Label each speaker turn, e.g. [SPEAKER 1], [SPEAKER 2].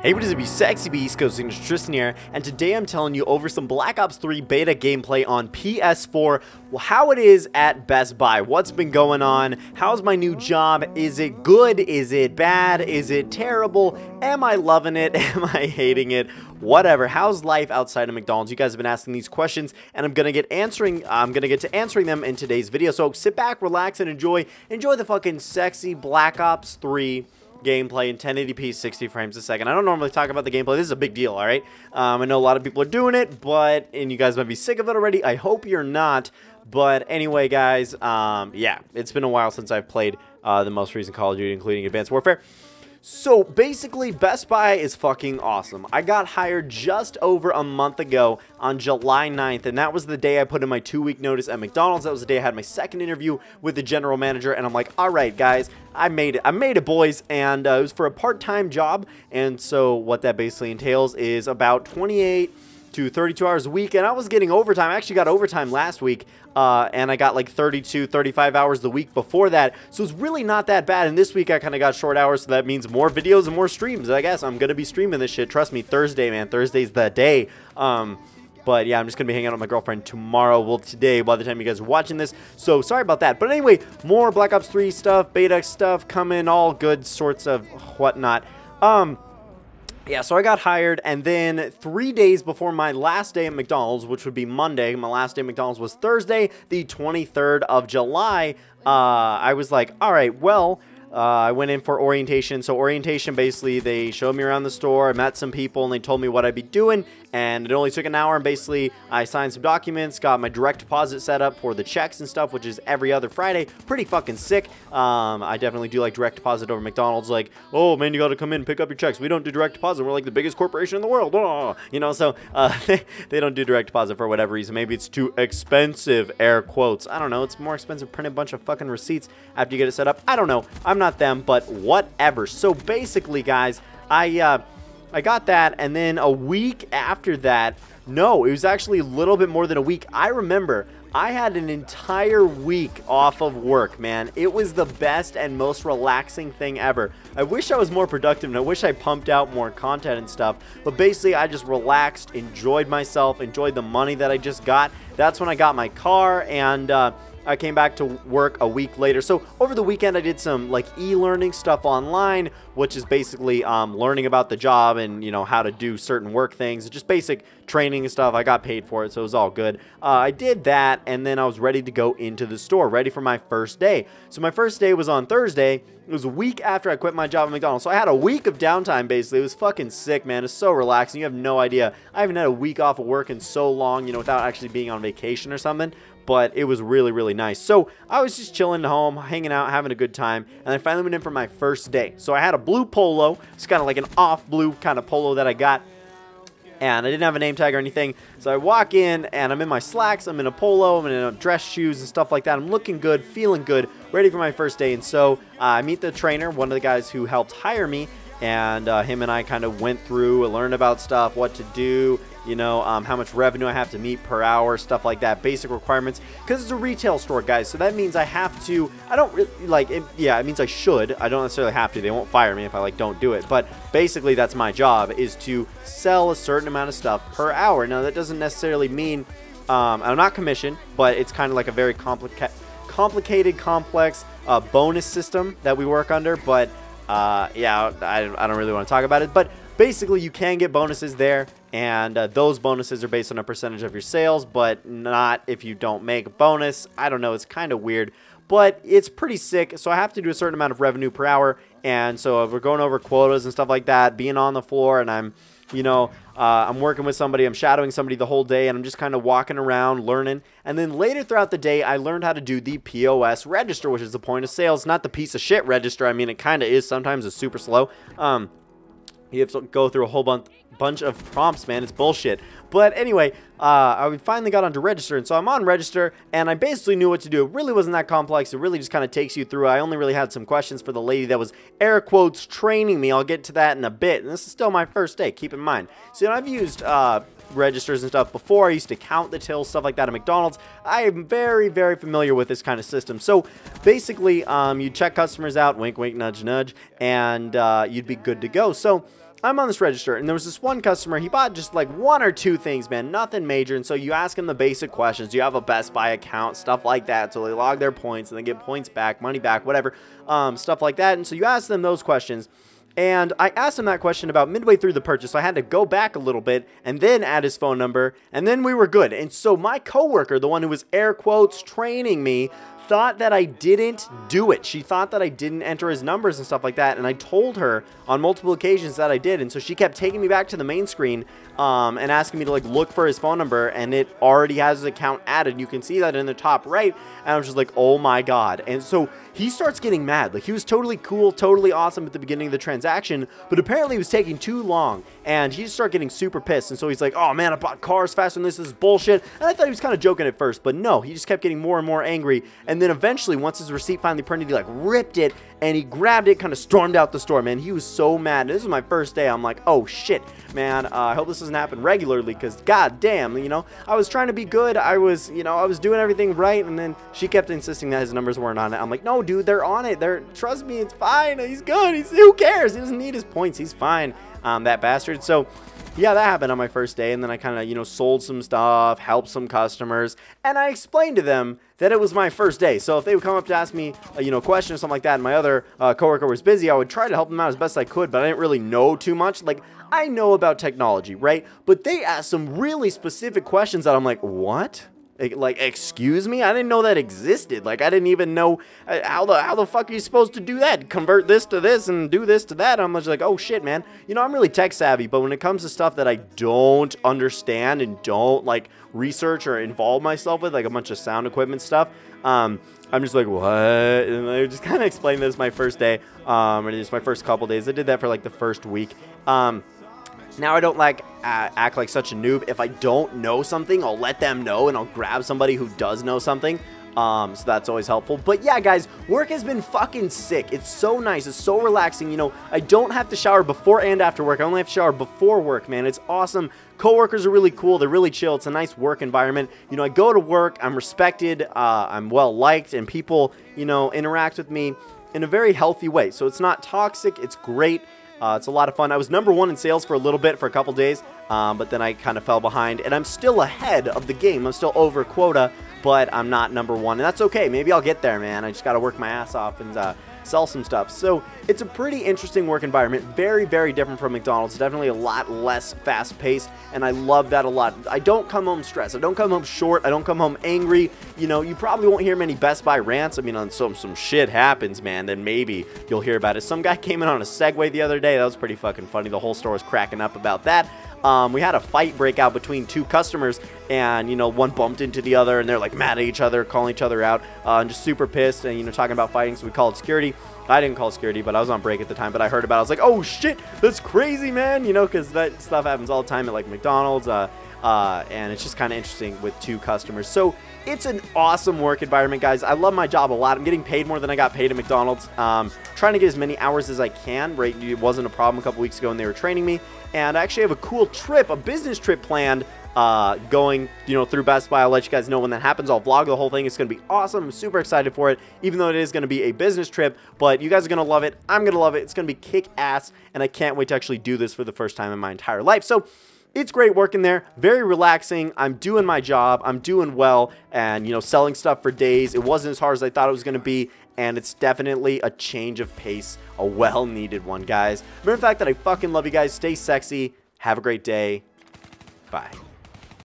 [SPEAKER 1] Hey, what is it, be sexy beast, GhostSickness Tristan here, and today I'm telling you over some Black Ops 3 beta gameplay on PS4, how it is at Best Buy, what's been going on, how's my new job, is it good, is it bad, is it terrible, am I loving it, am I hating it, whatever, how's life outside of McDonald's? You guys have been asking these questions, and I'm gonna get to answering them in today's video, so sit back, relax, and enjoy the fucking sexy Black Ops 3 gameplay in 1080p 60 frames a second. I don't normally talk about the gameplay. This is a big deal, all right? I know a lot of people are doing it, and you guys might be sick of it already. I hope you're not. But anyway, guys, yeah, it's been a while since I've played the most recent Call of Duty, including Advanced Warfare. So basically, Best Buy is fucking awesome. I got hired just over a month ago on July 9th, and that was the day I put in my 2-week notice at McDonald's. That was the day I had my second interview with the general manager, and I'm like, all right, guys, I made it, boys, and it was for a part-time job, and so what that basically entails is about 28 to 32 hours a week, and I was getting overtime. I actually got overtime last week, and I got like 32, 35 hours the week before that, so it's really not that bad, and this week I kind of got short hours, so that means more videos and more streams. I guess I'm going to be streaming this shit. Trust me, Thursday, man. Thursday's the day. But yeah, I'm just going to be hanging out with my girlfriend tomorrow, well, today, by the time you guys are watching this, so sorry about that. But anyway, more Black Ops 3 stuff, beta stuff coming, all good sorts of whatnot. Yeah, so I got hired, and then 3 days before my last day at McDonald's, which would be Monday, my last day at McDonald's was Thursday, the 23rd of July, I was like, all right, well, I went in for orientation. So orientation, basically, they showed me around the store, I met some people, and they told me what I'd be doing, and it only took an hour, and basically, I signed some documents, got my direct deposit set up for the checks and stuff, which is every other Friday. Pretty fucking sick. I definitely do like direct deposit over McDonald's, like, oh, man, you gotta come in and pick up your checks. We don't do direct deposit. We're like the biggest corporation in the world. Oh, you know, so they don't do direct deposit for whatever reason. Maybe it's too expensive, air quotes. I don't know. It's more expensive to print a bunch of fucking receipts after you get it set up. I don't know. I'm not them, but whatever. So basically, guys, I got that, and then a week after that, no, it was actually a little bit more than a week. I remember I had an entire week off of work, man. It was the best and most relaxing thing ever. I wish I was more productive, and I wish I pumped out more content and stuff, but basically I just relaxed, enjoyed myself, enjoyed the money that I just got. That's when I got my car, and I came back to work a week later. So over the weekend, I did some like e-learning stuff online, which is basically learning about the job and, you know, how to do certain work things, just basic training and stuff. I got paid for it, so it was all good. I did that, and then I was ready to go into the store, ready for my first day. So my first day was on Thursday. It was a week after I quit my job at McDonald's. So I had a week of downtime, basically. It was fucking sick, man. It's so relaxing. You have no idea. I haven't had a week off of work in so long, you know, without actually being on vacation or something. But it was really, really nice. So I was just chilling at home, hanging out, having a good time, and I finally went in for my first day. So I had a blue polo. It's kind of like an off blue kind of polo that I got, and I didn't have a name tag or anything. So I walk in, and I'm in my slacks, I'm in a polo, I'm in dress shoes and stuff like that. I'm looking good, feeling good, ready for my first day. And so I meet the trainer, one of the guys who helped hire me, and him and I kind of went through and learned about stuff, what to do, you know, how much revenue I have to meet per hour, stuff like that, basic requirements, because it's a retail store, guys, so that means I have to, I don't really, like, yeah, it means I should, I don't necessarily have to, they won't fire me if I, like, don't do it, but basically that's my job, is to sell a certain amount of stuff per hour. Now, that doesn't necessarily mean, I'm not commissioned, but it's kind of like a very complicated, complex bonus system that we work under, but yeah, I don't really want to talk about it, but basically you can get bonuses there, and those bonuses are based on a percentage of your sales, but not if you don't make a bonus. I don't know, it's kind of weird, but it's pretty sick. So I have to do a certain amount of revenue per hour, and so we're going over quotas and stuff like that, being on the floor, and I'm, you know, I'm working with somebody, I'm shadowing somebody the whole day, and I'm just kind of walking around, learning. And then later throughout the day, I learned how to do the POS register, which is the point of sale. It's not the piece of shit register. I mean, it kind of is. Sometimes it's super slow. You have to go through a whole bunch of prompts, man. It's bullshit. But anyway, I finally got onto register, and so I'm on register, and I basically knew what to do. It really wasn't that complex. It really just kind of takes you through. I only really had some questions for the lady that was, air quotes, training me. I'll get to that in a bit, and this is still my first day, keep in mind. So, you know, I've used registers and stuff before. I used to count the tills, stuff like that at McDonald's. I am very, very familiar with this kind of system. So basically, you check customers out, wink, wink, nudge, nudge, and you'd be good to go. So I'm on this register, and there was this one customer. He bought just like 1 or 2 things, man, nothing major. And so you ask him the basic questions. Do you have a Best Buy account? Stuff like that. So they log their points and they get points back, money back, whatever, stuff like that. And so you ask them those questions. And I asked him that question about midway through the purchase, so I had to go back a little bit and then add his phone number, and then we were good. And so my coworker, the one who was air quotes training me, thought that I didn't do it. She thought that I didn't enter his numbers and stuff like that, and I told her on multiple occasions that I did. And so she kept taking me back to the main screen and asking me to like look for his phone number, and it already has his account added. You can see that in the top right, and I was just like, oh my god. And so he starts getting mad. Like, he was totally cool, totally awesome at the beginning of the transaction, but apparently it was taking too long, and he just started getting super pissed. And so he's like, oh man, I bought cars faster than this is bullshit. And I thought he was kind of joking at first, but no, he just kept getting more and more angry. And then eventually, once his receipt finally printed, he like ripped it and he grabbed it, kind of stormed out the store, man. He was so mad. This was my first day. I'm like, oh shit, man, I hope this doesn't happen regularly, because god damn, you know, I was trying to be good. I was, you know, I was doing everything right, and then she kept insisting that his numbers weren't on it. I'm like, no dude, they're on it. Trust me, it's fine. He's good. Who cares? He doesn't need his points. He's fine, that bastard. So yeah, that happened on my first day, and then I kind of, you know, sold some stuff, helped some customers, and I explained to them that it was my first day. So if they would come up to ask me, you know, a question or something like that, and my other coworker was busy, I would try to help them out as best I could, but I didn't really know too much. Like, I know about technology, right? But they asked some really specific questions that I'm like, what? Like, excuse me? I didn't know that existed. Like, I didn't even know how the fuck are you supposed to do that? Convert this to this and do this to that. I'm just like, oh shit, man. You know, I'm really tech savvy, but when it comes to stuff that I don't understand and don't like research or involve myself with, like a bunch of sound equipment stuff, I'm just like, what? And I just kind of explained this my first day, or just my first couple days. I did that for like the first week. Now I don't like act like such a noob. If I don't know something, I'll let them know, and I'll grab somebody who does know something. So that's always helpful. But yeah, guys, work has been fucking sick. It's so nice. It's so relaxing. You know, I don't have to shower before and after work. I only have to shower before work, man. It's awesome. Coworkers are really cool. They're really chill. It's a nice work environment. You know, I go to work. I'm respected. I'm well liked, and people, you know, interact with me in a very healthy way. So it's not toxic. It's great. It's a lot of fun. I was #1 in sales for a little bit, for a couple days, but then I kind of fell behind, and I'm still ahead of the game. I'm still over quota, but I'm not #1, and that's okay. Maybe I'll get there, man. I just got to work my ass off and sell some stuff. So it's a pretty interesting work environment. Very, very different from McDonald's. Definitely a lot less fast-paced, and I love that a lot. I don't come home stressed. I don't come home short. I don't come home angry. You know, you probably won't hear many Best Buy rants. I mean, on some shit happens, man, then maybe you'll hear about it. Some guy came in on a Segway the other day. That was pretty fucking funny. The whole store was cracking up about that. We had a fight break out between 2 customers, and, you know, one bumped into the other, and they're like mad at each other, calling each other out, and just super pissed, and, you know, talking about fighting. So we called security. I didn't call security, but I was on break at the time, but I heard about it. I was like, oh shit, that's crazy, man, you know, because that stuff happens all the time at like McDonald's, and it's just kind of interesting with 2 customers. So it's an awesome work environment, guys. I love my job a lot. I'm getting paid more than I got paid at McDonald's. Trying to get as many hours as I can, right? It wasn't a problem a couple weeks ago, and they were training me. And I actually have a cool trip, a business trip planned, going, you know, through Best Buy. I'll let you guys know when that happens. I'll vlog the whole thing. It's going to be awesome. I'm super excited for it, even though it is going to be a business trip. But you guys are going to love it. I'm going to love it. It's going to be kick-ass, and I can't wait to actually do this for the first time in my entire life. So it's great working there. Very relaxing. I'm doing my job. I'm doing well, and, you know, selling stuff for days. It wasn't as hard as I thought it was going to be, and it's definitely a change of pace, a well-needed one, guys. Remember the fact that I fucking love you guys. Stay sexy. Have a great day. Bye.